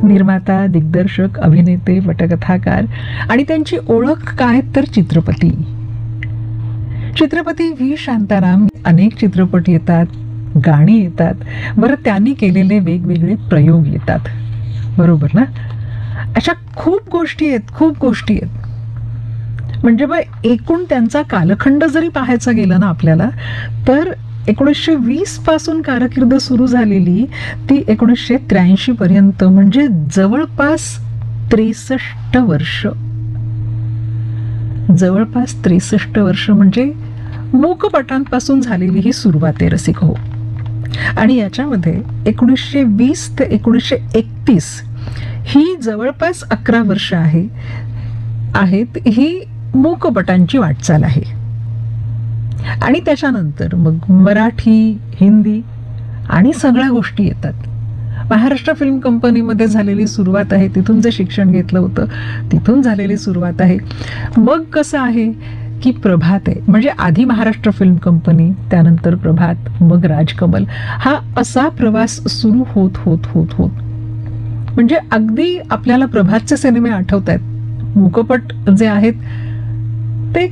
निर्माता, दिग्दर्शक, अभिनेते, पटकथाकार आणि त्यांची ओळख काय तर चित्रपती. चित्रपती व्ही शांताराम. अनेक चित्रपट येतात, गाणी येतात, बरं त्यांनी केलेले वेगवेगळे प्रयोग येतात, बरोबर ना. अशा खूप गोष्टी आहेत. म्हणजे मग एकूण त्यांचा कालखंड जरी पाहायचा गेला ना आपल्याला, तर 1920 पासून कारकीर्द सुरू झालेली ती 1983 पर्यंत, म्हणजे जवळपास 63 वर्ष. जवळपास 63 वर्ष म्हणजे मूकपटांपासून झालेली ही सुरुवात आहे रसिक हो. आणि याच्यामध्ये 1920 ते 1931 ही जवळपास 11 वर्ष आहेत ही मूकपटांची वाटचाल आहे. आणि त्याच्यानंतर मग मराठी, हिंदी आणि सगळ्या गोष्टी येतात. महाराष्ट्र फिल्म कंपनीमध्ये झालेली सुरुवात आहे, तिथून जे शिक्षण घेतलं होतं तिथून झालेली सुरुवात आहे. मग कसं आहे की प्रभात आहे, म्हणजे आधी महाराष्ट्र फिल्म कंपनी, त्यानंतर प्रभात, मग राजकमल, हा असा प्रवास सुरू होत होत होत होत म्हणजे अगदी आपल्याला प्रभातचे सिनेमे आठवत आहेत. मूकपट जे आहेत ते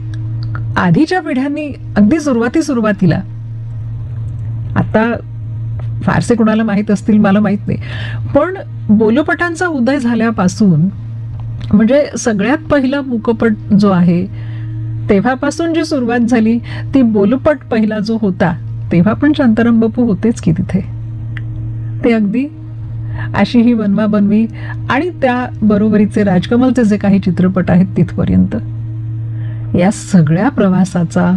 आधीच्या पिढ्यांनी अगदी सुरुवातीला, आता फारसे कोणाला माहीत असतील मला माहीत नाही, पण बोलपटांचा उदय झाल्यापासून म्हणजे सगळ्यात पहिला मूकपट जो आहे तेव्हापासून जी सुरुवात झाली ती बोलपट पहिला जो होता तेव्हा पण शांताराम बापू होतेच की तिथे. ते अगदी अशी ही बनवा बनवी आणि त्या बरोबरीचे राजकमलचे जे काही चित्रपट आहेत तिथपर्यंत, या सगळ्या प्रवासाचा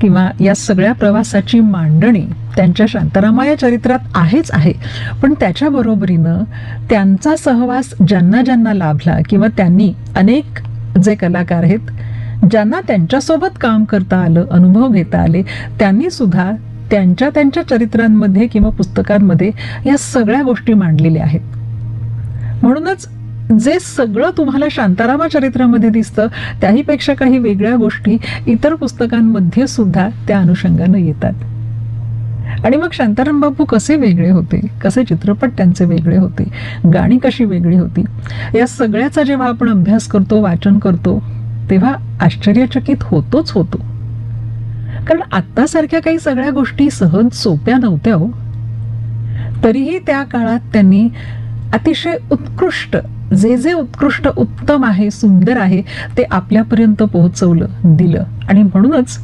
किंवा या सगळ्या प्रवासाची मांडणी त्यांच्या शांतारामा या चरित्रात आहेच आहे. पण त्याच्या बरोबरीनं त्यांचा सहवास ज्यांना ज्यांना लाभला किंवा त्यांनी अनेक जे कलाकार आहेत ज्यांना त्यांच्यासोबत काम करता आलं, अनुभव घेता आले, त्यांनी सुद्धा त्यांच्या त्यांच्या चरित्रांमध्ये किंवा पुस्तकांमध्ये या सगळ्या गोष्टी मांडलेल्या आहेत. म्हणूनच जे सगळं तुम्हाला शांतारामा चरित्रामध्ये दिसतं त्याहीपेक्षा काही वेगळ्या गोष्टी इतर पुस्तकांमध्ये सुद्धा त्या अनुषंगानं येतात. आणि मग शांताराम बापू कसे वेगळे होते, कसे चित्रपट त्यांचे वेगळे होते, गाणी कशी वेगळी होती, या सगळ्याचा जेव्हा आपण अभ्यास करतो, वाचन करतो, तेव्हा आश्चर्यचकित होतोच होतो. कारण आत्तासारख्या काही सगळ्या गोष्टी सहज सोप्या नव्हत्या हो. तरीही त्या काळात त्यांनी अतिशय उत्कृष्ट, जे उत्कृष्ट, उत्तम आहे, सुंदर आहे ते आपल्यापर्यंत पोहोचवलं, दिलं. आणि म्हणूनच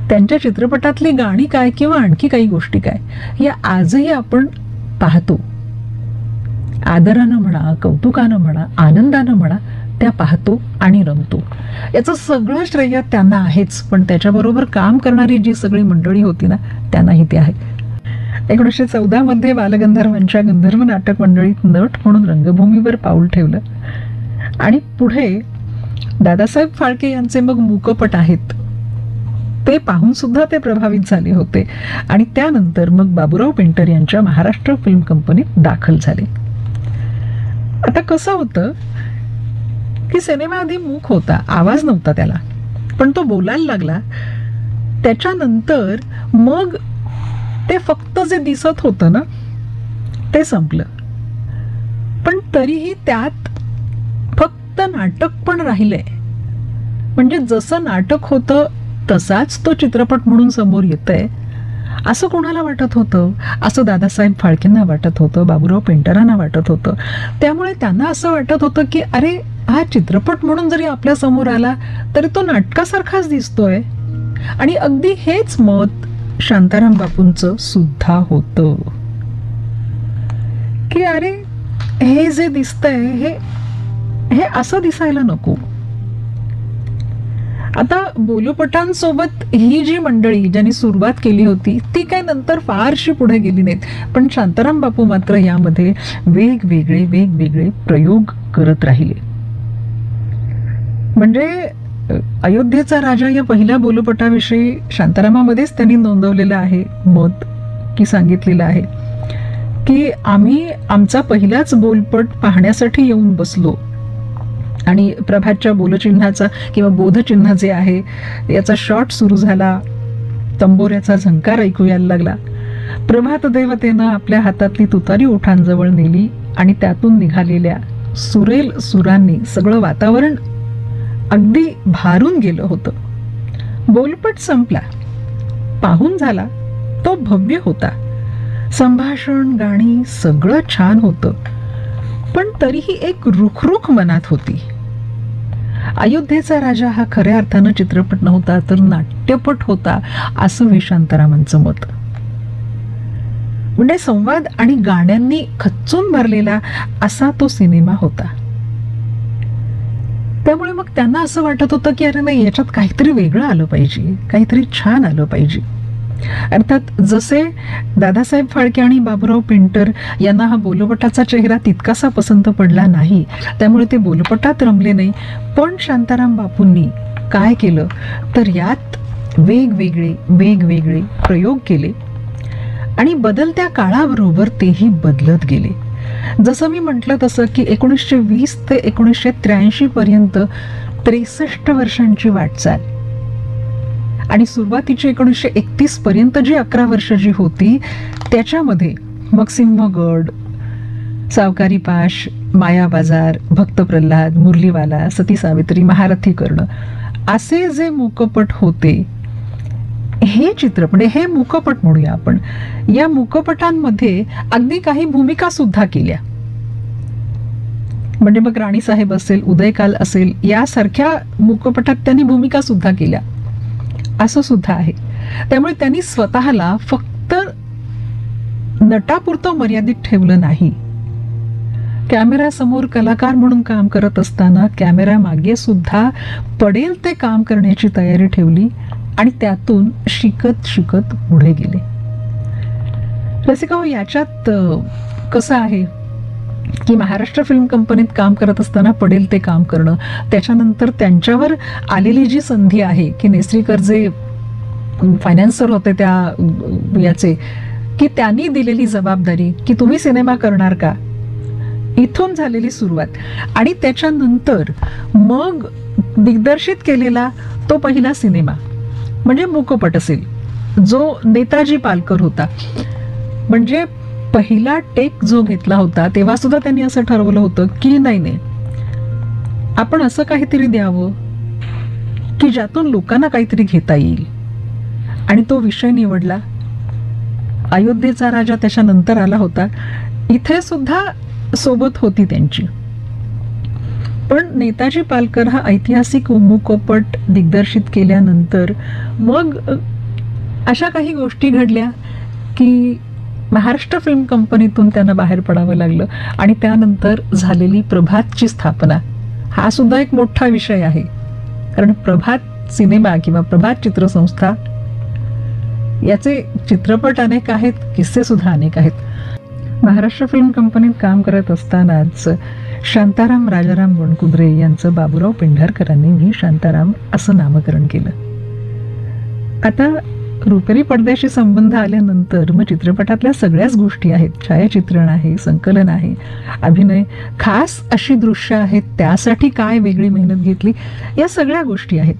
त्यांच्या चित्रपटातली गाणी काय किंवा आणखी काही गोष्टी काय या आजही आपण पाहतो. आदरानं म्हणा, कौतुकानं म्हणा, आनंदानं म्हणा, त्या पाहतो आणि रमतो. याचं सगळं श्रेय त्यांना आहेच, पण त्याच्याबरोबर काम करणारी जी सगळी मंडळी होती ना त्यांनाही ते आहे. 1914 मध्ये बालगंधर्वांच्या गंधर्व नाटक मंडळीत नट म्हणून रंगभूमीवर पाऊल ठेवलं. आणि पुढे दादासाहेब फाळके यांचे मग मूकपट आहेत ते पाहून सुद्धा ते प्रभावित झाले होते. आणि त्यानंतर मग बाबूराव पेंटर यांच्या महाराष्ट्र फिल्म कंपनीत दाखल झाले. आता कसं होतं की सिनेमा आधी मूक होता, आवाज नव्हता त्याला, पण तो बोलायला लागला. त्याच्यानंतर मग ते फक्त जे दिसत होतं ना ते संपलं. पण तरीही त्यात फक्त नाटक पण राहिलंय. म्हणजे जसं नाटक होतं तसाच तो चित्रपट म्हणून समोर येतंय असं कोणाला वाटत होतं? असं दादासाहेब फाळकेंना वाटत होतं, बाबूराव पेंटरांना वाटत होतं. त्यामुळे त्यांना असं वाटत होतं की अरे हा चित्रपट म्हणून जरी आपल्या समोर आला तरी तो नाटकासारखाच दिसतोय. आणि अगदी हेच मत शांताराम बापूंचं सुद्धा होतं की अरे हे जे दिसतंय हे असं दिसायला नको. आता बोलपटांसोबत ही जी मंडळी ज्यांनी सुरुवात केली होती ती काय नंतर फारशी पुढे गेली नाहीत, पण शांताराम बापू मात्र यामध्ये वेगवेगळे प्रयोग करत राहिले. म्हणजे अयोध्येचा राजा या पहिल्या बोलपटाविषयी शांतारामामध्येच त्यांनी नोंदवलेलं आहे मत, की सांगितलेलं आहे की आम्ही आमचा पहिलाच बोलपट पाहण्यासाठी येऊन बसलो आणि प्रभातच्या बोलचिन्हाचा किंवा बोधचिन्ह जे आहे याचा शॉट सुरू झाला, तंबोऱ्याचा झंकार ऐकू यायला लागला. प्रभात देवतेनं आपल्या हातातली तुतारी ओठांजवळ नेली आणि त्यातून निघालेल्या सुरेल सुरांनी सगळं वातावरण अगदी भारून गेलं होतं. बोलपट संपला, पाहून झाला तो भव्य होता. संभाषण, गाणी सगळं छान होतं, पण तरीही एक रुखरुख मनात होती. अयोध्येचा राजा हा खऱ्या अर्थानं चित्रपट नव्हता तर नाट्यपट होता, असं व्ही शांतारामांचं मत. म्हणजे संवाद आणि गाण्यांनी खच्चून भरलेला असा तो सिनेमा होता. त्यामुळे मग त्यांना असं वाटत होतं की अरे नाही, याच्यात काहीतरी वेगळं आलं पाहिजे, काहीतरी छान आलं पाहिजे. अर्थात जसे दादासाहेब फाळके आणि बाबूराव पेंटर यांना हा बोलपटाचा चेहरा तितकासा पसंत पडला नाही, त्यामुळे ते बोलपटात रमले नाही. पण शांताराम बापूंनी काय केलं तर यात वेगवेगळे प्रयोग केले आणि बदलत्या काळाबरोबर तेही बदलत गेले. जसं मी म्हटलं तसं की 1920 ते 1983 पर्यंत 63 वर्षांची वाटचाल आणि सुरुवातीची 1931 पर्यंत जी 11 वर्ष जी होती त्याच्यामध्ये मग सिंहगड, सावकारी पाश, माया बाजार, भक्त प्रल्हाद, मुरलीवाला, सती सावित्री, महारथी कर्ण असे जे मूकपट होते, हे चित्रपट, हे मूकपट म्हणूया आपण, या मूकपटांमध्ये अगदी काही भूमिका सुद्धा केल्या. म्हणजे मग राणीसाहेब असेल, उदयकाल असेल, यासारख्या मूकपटात त्यांनी भूमिका सुद्धा केल्या असं सुद्धा आहे. त्यामुळे त्यांनी स्वतःला फक्त नटापुरतं मर्यादित ठेवलं नाही. कॅमेरा समोर कलाकार म्हणून काम करत असताना कॅमेरा मागे सुद्धा पडेल ते काम करण्याची तयारी ठेवली आणि त्यातून शिकत शिकत पुढे गेले. रसिका, याच्यात कसं आहे की महाराष्ट्र फिल्म कंपनीत काम करत असताना पडेल ते काम करणं, त्याच्यानंतर त्यांच्यावर आलेली जी संधी आहे की नेसरीकर जे फायनान्सर होते त्या याचे, की त्यांनी दिलेली जबाबदारी की तुम्ही सिनेमा करणार का, इथून झालेली सुरुवात आणि त्याच्यानंतर मग दिग्दर्शित केलेला तो पहिला सिनेमा म्हणजे मूकपट असेल जो नेताजी पालकर होता. म्हणजे पहिला टेक जो घेतला होता तेव्हा सुद्धा त्यांनी असं ठरवलं होतं की नाही, आपण असं काहीतरी द्यावं की ज्यातून लोकांना काहीतरी घेता येईल. आणि तो विषय निवडला. अयोध्येचा राजा त्याच्यानंतर आला होता, इथे सुद्धा सोबत होती त्यांची. पण नेताजी पालकर हा ऐतिहासिक मूकपट दिग्दर्शित केल्यानंतर मग अशा काही गोष्टी घडल्या की महाराष्ट्र फिल्म कंपनीतून त्यांना बाहेर पडावं लागलं आणि त्यानंतर झालेली प्रभातची स्थापना हा सुद्धा एक मोठा विषय आहे. कारण प्रभात सिनेमा किंवा प्रभात चित्रसंस्था याचे चित्रपट अनेक आहेत, किस्से सुद्धा अनेक आहेत. महाराष्ट्र फिल्म कंपनीत काम करत असतानाच शांताराम राजाराम वणकुद्रे यांचं बाबूराव पेंढारकरांनी व्ही शांताराम असं नामकरण केलं. आता रुपेरी पडद्याशी संबंध आल्यानंतर मग चित्रपटातल्या सगळ्याच गोष्टी आहेत, छायाचित्रण आहे, संकलन आहे, अभिनय, खास अशी दृश्य आहेत, त्यासाठी काय वेगळी मेहनत घेतली, या सगळ्या गोष्टी आहेत.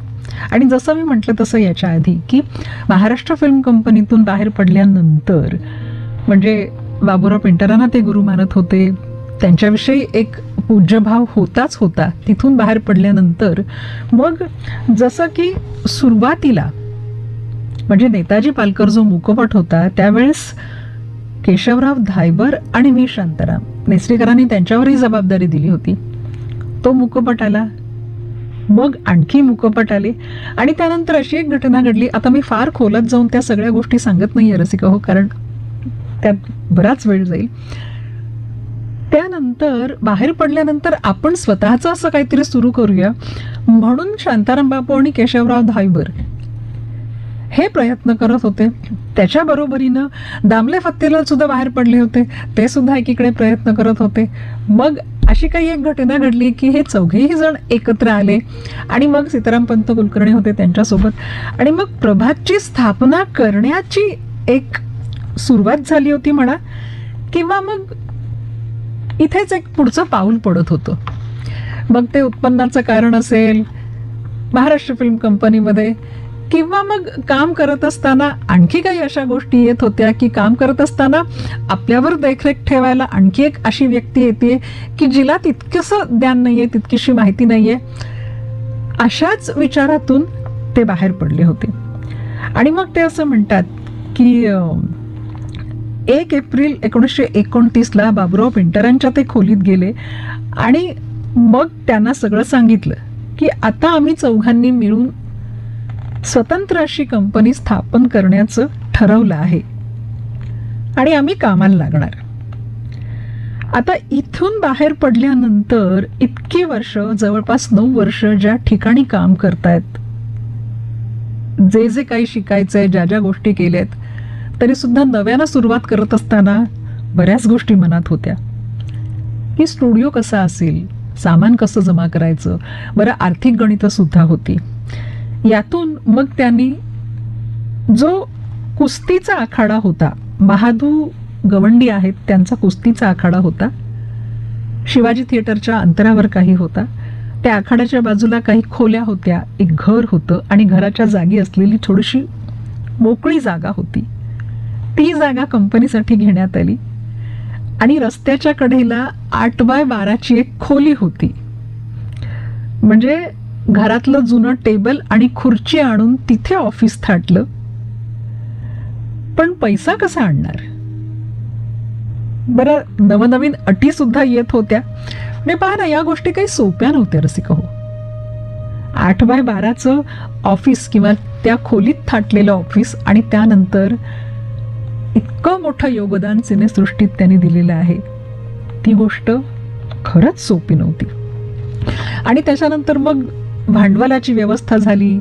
आणि जसं मी म्हटलं तसं याच्या आधी की महाराष्ट्र फिल्म कंपनीतून बाहेर पडल्यानंतर म्हणजे बाबूराव पेंटरांना ते गुरु मानत होते, त्यांच्याविषयी एक पूज्यभाव होताच होता. तिथून बाहेर पडल्यानंतर मग जसं की सुरुवातीला म्हणजे नेताजी पालकर जो मूकपट होता त्यावेळेस केशवराव धायबर आणि व्ही शांताराम, नेसरीकरांनी त्यांच्यावरही जबाबदारी दिली होती. तो मूकपट आला, मग आणखी मूकपट आले आणि त्यानंतर अशी एक घटना घडली. आता मी फार खोलात जाऊन त्या सगळ्या गोष्टी सांगत नाहीये रसिका हो, कारण त्यात बराच वेळ जाईल. त्यानंतर बाहेर पडल्यानंतर आपण स्वतःचं असं काहीतरी सुरू करूया म्हणून शांताराम बापू आणि केशवराव धायबर हे प्रयत्न करत होते. त्याच्या बरोबरीनं दामले फत्तेलाल सुद्धा बाहेर पडले होते, ते सुद्धा एकीकडे प्रयत्न करत होते. मग अशी काही एक घटना घडली की हे चौघेही जण एकत्र आले आणि मग सीतारामपंत कुलकर्णी होते त्यांच्यासोबत आणि मग प्रभातची स्थापना करण्याची एक सुरुवात झाली होती म्हणा, किंवा मग इथेच एक पुढचं पाऊल पडत होतं. मग ते उत्पन्नाचं कारण असेल, महाराष्ट्र फिल्म कंपनीमध्ये किंवा मग काम करत असताना आणखी काही अशा गोष्टी येत होत्या की काम करत असताना आपल्यावर देखरेख ठेवायला आणखी एक अशी व्यक्ती येते की जिला तितकंसं ज्ञान नाहीये, तितकीशी माहिती नाहीये. अशाच विचारातून ते बाहेर पडले होते. आणि मग ते असं म्हणतात की 1 एप्रिल 1929 बाबुराव पेंटरांच्या ते खोलीत गेले आणि मग त्यांना सगळं सांगितलं की आता आम्ही चौघांनी मिळून स्वतंत्र अशी कंपनी स्थापन करण्याचं ठरवलं आहे आणि आम्ही कामाला लागणार. आता इथून बाहेर पडल्यानंतर इतकी वर्ष, जवळपास 9 वर्ष ज्या ठिकाणी काम करतायत, जे जे काही शिकायचंय, ज्या ज्या गोष्टी केल्यात, तरी सुद्धा नव्यानं सुरुवात करत असताना बऱ्याच गोष्टी मनात होत्या की स्टुडिओ कसा असेल, सामान कसं जमा करायचं, बरं आर्थिक गणितं सुद्धा होती. यातून मग त्यांनी जो कुस्तीचा आखाडा होता, बहादू गवंडी आहेत त्यांचा कुस्तीचा आखाडा होता, शिवाजी थिएटरच्या अंतरावर काही होता, त्या आखाड्याच्या बाजूला काही खोल्या होत्या, एक घर होतं आणि घराच्या जागी असलेली थोडीशी मोकळी जागा होती. ती जागा कंपनीसाठी घेण्यात आली आणि रस्त्याच्या कडेला 8x12ची एक खोली होती. म्हणजे घरातलं जुनं टेबल आणि खुर्ची आणून तिथे ऑफिस थाटलं. पण पैसा कसा आणणार? बरं, नवनवीन अटी सुद्धा येत होत्या. म्हणजे पहा ना, या गोष्टी काही सोप्या नव्हत्या रसिक हो. 8x12चं ऑफिस किंवा त्या खोलीत थाटलेलं ऑफिस आणि त्यानंतर इतकं मोठं योगदान सिनेसृष्टीत त्यांनी दिलेलं आहे, ती गोष्ट खरंच सोपी नव्हती. आणि त्याच्यानंतर मग भांडवलाची व्यवस्था झाली,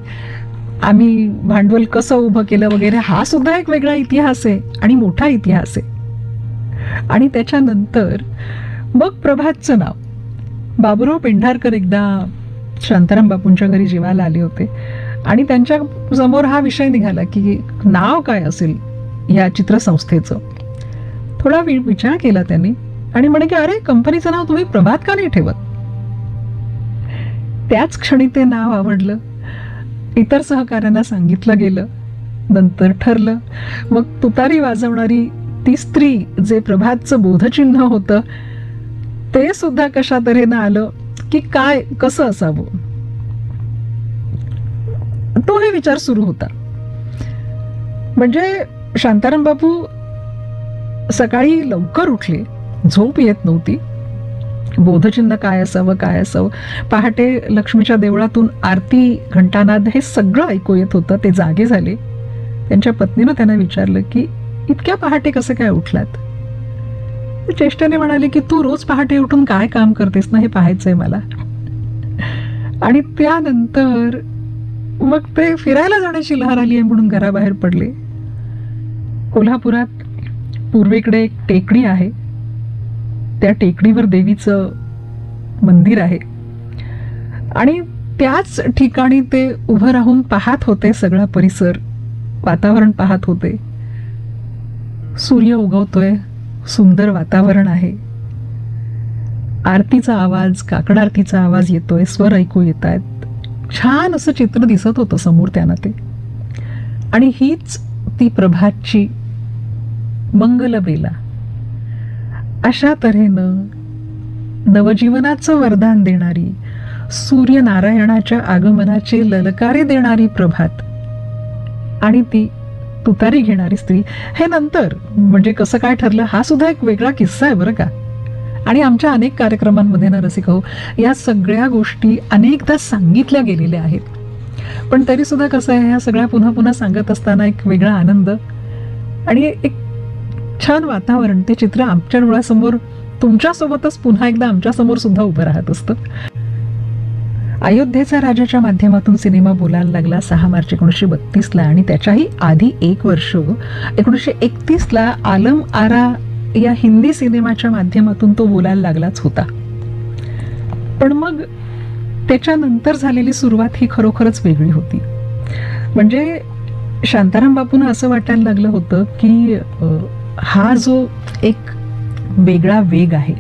आम्ही भांडवल कसं उभं केलं वगैरे, हा सुद्धा एक वेगळा इतिहास आहे आणि मोठा इतिहास आहे. आणि त्याच्यानंतर मग प्रभातचं नाव, बाबुराव पेंढारकर एकदा शांताराम बापूंच्या घरी जेवायला आले होते आणि त्यांच्या समोर हा विषय निघाला की नाव काय असेल या चित्रसंस्थेचं. थोडा विचार केला त्यांनी आणि म्हणे की अरे, कंपनीचं नाव तुम्ही प्रभात का नाही ठेवत? त्याच क्षणी ते नाव आवडलं, इतर सहकाऱ्यांना सांगितलं गेलं, नंतर ठरलं. मग तुतारी वाजवणारी ती स्त्री, जे प्रभातचं बोधचिन्ह होतं, ते सुद्धा कशा तऱ्हेनं आलं की काय कसं असावं, तो हे विचार सुरू होता. म्हणजे शांताराम बापू सकाळी लवकर उठले, झोप येत नव्हती. बोधचिन्ह काय असावं, काय असावं. पहाटे लक्ष्मीच्या देवळातून आरती, घंटानाद हे सगळं ऐकू येत होतं. ते जागे झाले. त्यांच्या पत्नीनं त्यांना विचारलं की इतक्या पहाटे कसं काय उठलात? चेष्टेने म्हणाले की तू रोज पहाटे उठून काय काम करतेस ना, हे पाहायचंय मला. आणि त्यानंतर मग ते फिरायला जाण्याची लहर आली आहे म्हणून घराबाहेर पडले. कोल्हापुरात पूर्वेकडे एक टेकडी आहे, त्या टेकडीवर देवीचं मंदिर आहे आणि त्याच ठिकाणी ते उभं राहून पाहत होते सगळा परिसर, वातावरण पाहत होते. सूर्य उगवतोय, सुंदर वातावरण आहे, आरतीचा आवाज, काकड आरतीचा आवाज येतोय, स्वर ऐकू येत आहेत. छान असं चित्र दिसत होतं समोर त्यांना ते. आणि हीच ती प्रभातची मंगलबेला. अशा तऱ्हेनं नवजीवनाचं वरदान देणारी, सूर्यनारायणाच्या आगमनाचे ललकारे देणारी प्रभात आणि ती तुतारी घेणारी स्त्री, हे नंतर म्हणजे कसं काय ठरलं हा सुद्धा एक वेगळा किस्सा आहे बरं का. आणि आमच्या अनेक कार्यक्रमांमध्ये ना रसिक हो, या सगळ्या गोष्टी अनेकदा सांगितल्या गेलेल्या आहेत. पण तरी सुद्धा कसं आहे, ह्या सगळ्या पुन्हा पुन्हा सांगत असताना एक वेगळा आनंद आणि एक छान वातावरण, ते चित्र आमच्या डोळ्यासमोर तुमच्यासोबतच पुन्हा एकदा आमच्यासमोर सुद्धा उभं राहत असतं. अयोध्येचा राजाच्या माध्यमातून सिनेमा बोलायला लागला 6 मार्च 1932 आणि त्याच्याही आधी 1 वर्ष 1931 आलम आरा या हिंदी सिनेमाच्या माध्यमातून तो बोलायला लागलाच होता. पण मग त्याच्यानंतर झालेली सुरुवात ही खरोखरच वेगळी होती. म्हणजे शांताराम बापूंना असं वाटायला लागलं होतं की हा जो एक वेगळा वेग आहे,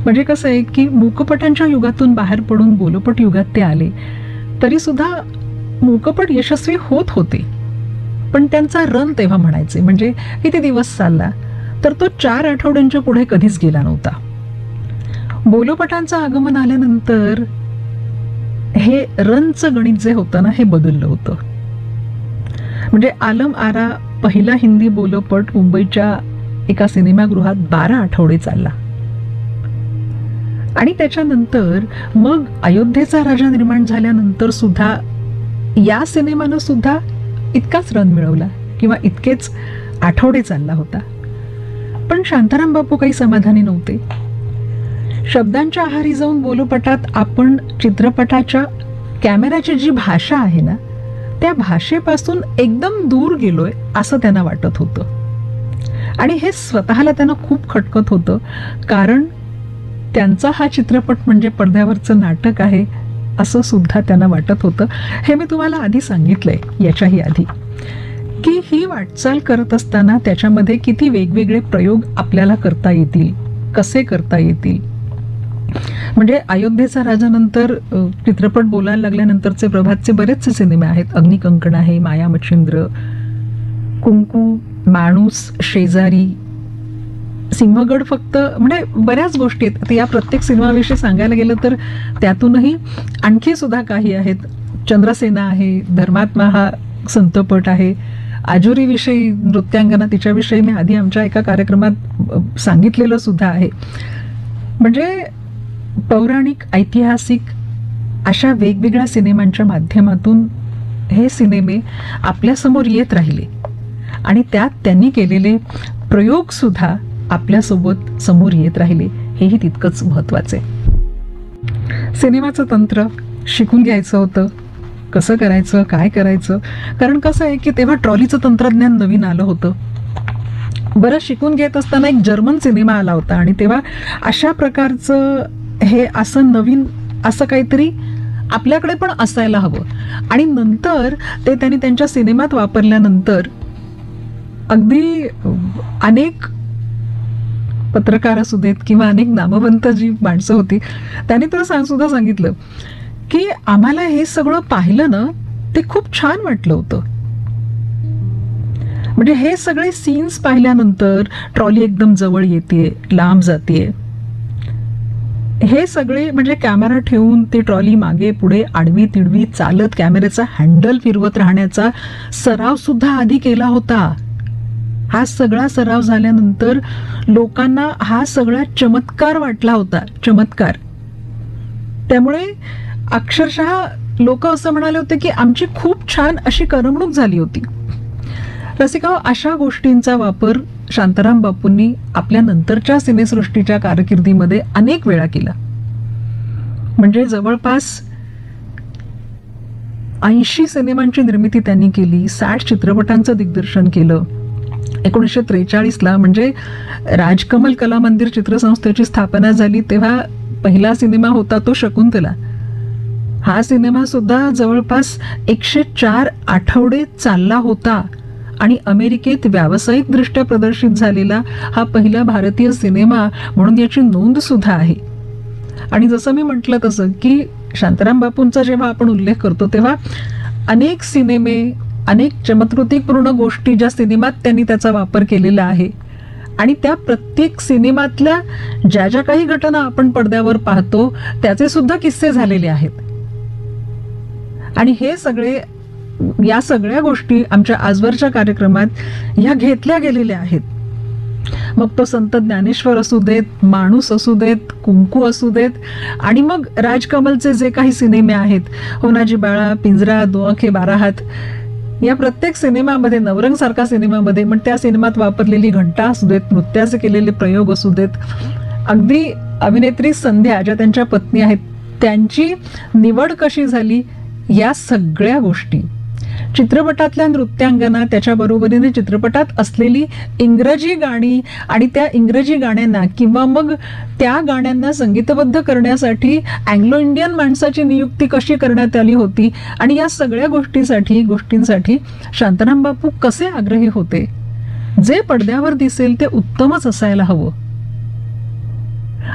म्हणजे कसं आहे की मूकपटांच्या युगातून बाहेर पडून बोलपट युगात ते आले, तरी सुद्धा मूकपट यशस्वी होत होते, पण त्यांचा रन तेव्हा म्हणायचे म्हणजे किती दिवस चालला, तर तो 4 आठवड्यांच्या पुढे कधीच गेला नव्हता. बोलोपटांचं आगमन आल्यानंतर हे रनचं गणित जे होतं ना, हे बदललं होतं. म्हणजे आलम आरा पहिला हिंदी बोलोपट मुंबईच्या एका सिनेमागृहात 12 आठवडे चालला. आणि त्याच्यानंतर मग अयोध्येचा राजा निर्माण झाल्यानंतर सुद्धा या सिनेमानं सुद्धा इतकाच रन मिळवला किंवा इतकेच आठवडे चालला होता. पण शांताराम बापू काही समाधानी नव्हते. शब्दांच्या आहारी जाऊन बोलोपटात आपण चित्रपटाच्या कॅमेऱ्याची जी भाषा आहे ना, त्या भाषेपासून एकदम दूर गेलोय असं त्यांना वाटत होतं. आणि हे स्वतःला त्यांना खूप खटकत होतं, कारण त्यांचा हा चित्रपट म्हणजे पडद्यावरचं नाटक आहे असं सुद्धा त्यांना वाटत होतं. हे मी तुम्हाला आधी सांगितलंय याच्याही आधी, की ही वाटचाल करत असताना त्याच्यामध्ये किती वेगवेगळे प्रयोग आपल्याला करता येतील, कसे करता येतील. म्हणजे अयोध्येचा राजानंतर चित्रपट बोलायला लागल्यानंतरचे प्रभातचे बरेचसे सिनेमे आहेत. अग्निकंकण आहे, माया मच्छिंद्र, कुंकू, माणूस, शेजारी, सिंहगड, फक्त म्हणजे बऱ्याच गोष्टी आहेत. या प्रत्येक सिनेमाविषयी सांगायला गेलं तर त्यातूनही आणखी सुद्धा काही आहेत. चंद्रसेना आहे, धर्मात्मा हा संतपट आहे, आजुरीविषयी नृत्यांगना तिच्याविषयी मी आधी आमच्या एका कार्यक्रमात सांगितलेलं सुद्धा आहे. म्हणजे पौराणिक, ऐतिहासिक अशा वेगवेगळ्या सिनेमांच्या माध्यमातून हे सिनेमे आपल्यासमोर येत राहिले आणि त्यात त्यांनी केलेले प्रयोग सुद्धा आपल्यासोबत समोर येत राहिले. हेही तितकंच महत्वाचे. सिनेमाचं तंत्र शिकून घ्यायचं होतं, कसं करायचं, काय करायचं. कारण कसं आहे की तेव्हा ट्रॉलीचं तंत्रज्ञान नवीन आलं होतं. बरं, शिकून घेत असताना एक जर्मन सिनेमा आला होता आणि तेव्हा अशा प्रकारचं हे असं नवीन असं काहीतरी आपल्याकडे पण असायला हवं. आणि नंतर ते त्यांनी त्यांच्या सिनेमात वापरल्यानंतर अगदी अनेक पत्रकार असू देत किंवा अनेक नामवंत जी माणसं होती त्यांनी तर सुद्धा सांगितलं की आम्हाला हे सगळं पाहिलं ना, ते खूप छान वाटलं होतं. म्हणजे हे सगळे सीन्स पाहिल्यानंतर ट्रॉली एकदम जवळ येते, लांब जाते, हे सगळे म्हणजे कॅमेरा ठेवून ते ट्रॉली मागे पुढे आडवी तिडवी चालत कॅमेऱ्याचा हँडल फिरवत राहण्याचा सराव सुद्धा आधी केला होता. हा सगळा सराव झाल्यानंतर लोकांना हा सगळा चमत्कार वाटला होता, चमत्कार. त्यामुळे अक्षरशः लोक असं म्हणाले होते की आमची खूप छान अशी करमणूक झाली होती. रसिका, अशा गोष्टींचा वापर शांताराम बापूंनी आपल्या नंतरच्या सिनेसृष्टीच्या कारकिर्दीमध्ये अनेक वेळा केला. म्हणजे जवळपास 80 सिनेमांची निर्मिती त्यांनी केली, 60 चित्रपटांचं दिग्दर्शन केलं. 1943ला म्हणजे राजकमल कला मंदिर चित्रसंस्थेची स्थापना झाली तेव्हा पहिला सिनेमा होता तो शकुंतला. हा सिनेमा सुद्धा जवळपास 104 आठवडे चालला होता आणि अमेरिकेत व्यावसायिक दृष्ट्या प्रदर्शित झालेला हा पहिला भारतीय सिनेमा म्हणून याची नोंद सुद्धा आहे. आणि जसं मी म्हटलं तसं की शांताराम बापूंचा जेव्हा आपण उल्लेख करतो तेव्हा अनेक सिनेमे, अनेक चमत्कृतिपूर्ण गोष्टी ज्या सिनेमात त्यांनी त्याचा वापर केलेला आहे आणि त्या प्रत्येक सिनेमातल्या ज्या ज्या काही घटना आपण पडद्यावर पाहतो त्याचे सुद्धा किस्से झालेले आहेत. आणि हे सगळे, या सगळ्या गोष्टी आमच्या आजवरच्या कार्यक्रमात ह्या घेतल्या गेलेल्या आहेत. मग तो संत ज्ञानेश्वर असू देत, माणूस असू देत, कुंकू असू देत, आणि मग राजकमलचे जे काही सिनेमे आहेत, होनाजी बाळा, पिंजरा, दो आंखे बारा हात, या प्रत्येक सिनेमामध्ये, नवरंग सारखा सिनेमामध्ये मग त्या सिनेमात वापरलेली घंटा असू देत, नृत्याचे केलेले प्रयोग असू देत, अगदी अभिनेत्री संध्या ज्या त्यांच्या पत्नी आहेत त्यांची निवड कशी झाली, या सगळ्या गोष्टी, चित्रपटातल्या नृत्यांगना, त्याच्या बरोबरीने चित्रपटात असलेली इंग्रजी गाणी आणि त्या इंग्रजी गाण्यांना किंवा मग त्या गाण्यांना संगीतबद्ध करण्यासाठी अँग्लो इंडियन माणसाची नियुक्ती कशी करण्यात आली होती, आणि या सगळ्या गोष्टींसाठी शांताराम बापू कसे आग्रही होते. जे पडद्यावर दिसेल ते उत्तमच असायला हवं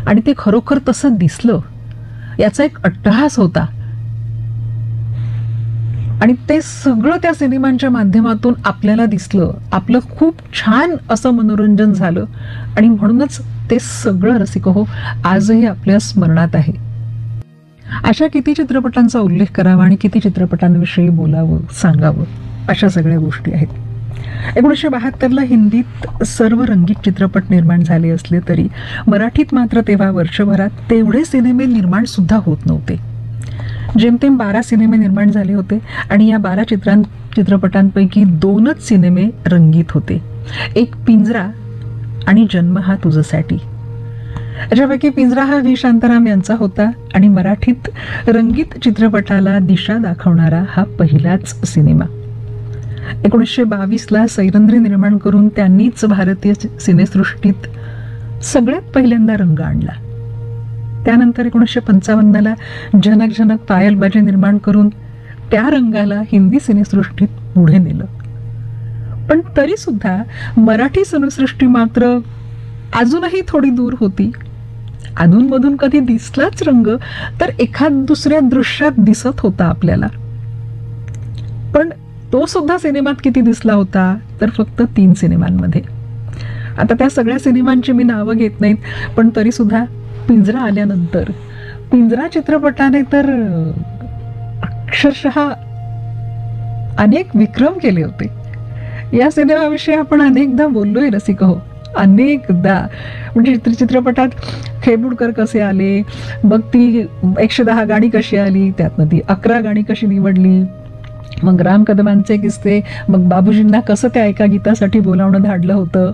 आणि ते खरोखर तसं दिसलं, याचा एक अट्टहास होता. आणि ते सगळं त्या सिनेमांच्या माध्यमातून आपल्याला दिसलं, आपलं खूप छान असं मनोरंजन झालं आणि म्हणूनच ते सगळं रसिक हो आजही आपल्या स्मरणात आहे. अशा किती चित्रपटांचा उल्लेख करावा आणि किती चित्रपटांविषयी बोलावं, सांगावं, अशा सगळ्या गोष्टी आहेत. 1972ला हिंदीत सर्व रंगीत चित्रपट निर्माण झाले असले तरी मराठीत मात्र तेव्हा वर्षभरात तेवढे सिनेमे निर्माण सुद्धा होत नव्हते. जेमतेम 12 सिनेमे निर्माण झाले होते आणि या 12 चित्रपटांपैकी 2च सिनेमे रंगीत होते. एक पिंजरा आणि जन्म हा तुझ्यासाठी. याच्यापैकी पिंजरा हा व्ही शांताराम यांचा होता आणि मराठीत रंगीत चित्रपटाला दिशा दाखवणारा हा पहिलाच सिनेमा. 1922ला सैरंध्री निर्माण करून त्यांनीच भारतीय सिनेसृष्टीत सगळ्यात पहिल्यांदा रंग आणला. त्यानंतर 1955ला झनक झनक पायलबाजी निर्माण करून त्या रंगाला हिंदी सिनेसृष्टीत पुढे नेलं. पण तरी सुद्धा मराठी सिनेसृष्टी मात्र अजूनही थोडी दूर होती. अधूनमधून कधी दिसलाच रंग तर एखाद दुसऱ्या दृश्यात दिसत होता आपल्याला. पण तो सुद्धा सिनेमात किती दिसला होता तर फक्त 3 सिनेमांमध्ये. आता त्या सगळ्या सिनेमांची मी नावं घेत नाहीत, पण तरी सुद्धा पिंजरा आल्यानंतर पिंजरा चित्रपटाने तर अक्षरशः अनेक विक्रम केले होते. या सिनेमाविषयी आपण अनेकदा बोललोय रसिक हो, अनेकदा. म्हणजे चित्रपटात खेबुडकर कसे आले, मग ती 110 गाणी कशी आली, त्यातनं ती 11 गाणी कशी निवडली, मग राम कदमांचे किस्से, मग बाबूजींना कसं त्या एका गीतासाठी बोलावणं धाडलं होतं,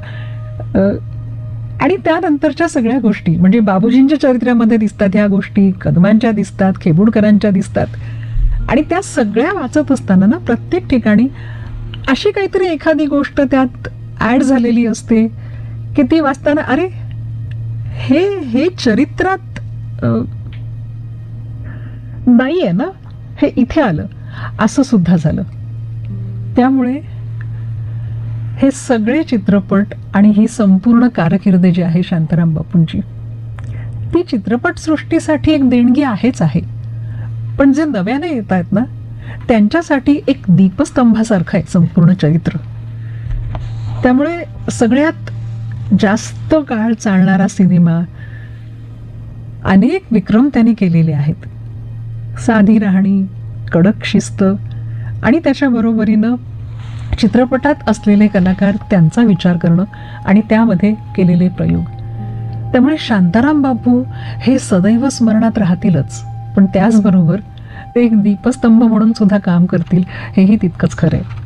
आणि त्यानंतरच्या सगळ्या गोष्टी. म्हणजे बाबूजींच्या चरित्रामध्ये दिसतात ह्या गोष्टी, कदमांच्या दिसतात, खेबुडकरांच्या दिसतात. आणि त्या सगळ्या वाचत असताना ना प्रत्येक ठिकाणी अशी काहीतरी एखादी गोष्ट त्यात ऍड झालेली असते की ती वाचताना अरे हे चरित्रात नाहीये ना, हे इथे आलं, असं सुद्धा झालं. त्यामुळे हे सगळे चित्रपट आणि ही संपूर्ण कारकीर्द जी आहे शांताराम बापूंची, ती चित्रपटसृष्टीसाठी एक देणगी आहेच आहे. पण जे नव्याने येत आहेत ना त्यांच्यासाठी एक दीपस्तंभासारखं आहे संपूर्ण चरित्र. त्यामुळे सगळ्यात जास्त काळ चालणारा सिनेमा, अनेक विक्रम त्यांनी केलेले आहेत. साधी राहणी, कडक शिस्त आणि त्याच्या बरोबरीनं चित्रपटात असलेले कलाकार, त्यांचा विचार करणं आणि त्यामध्ये केलेले प्रयोग. त्यामुळे शांताराम बापू हे सदैव स्मरणात राहतीलच, पण त्याचबरोबर ते एक दीपस्तंभ म्हणून सुद्धा काम करतील, हेही तितकंच खरं आहे.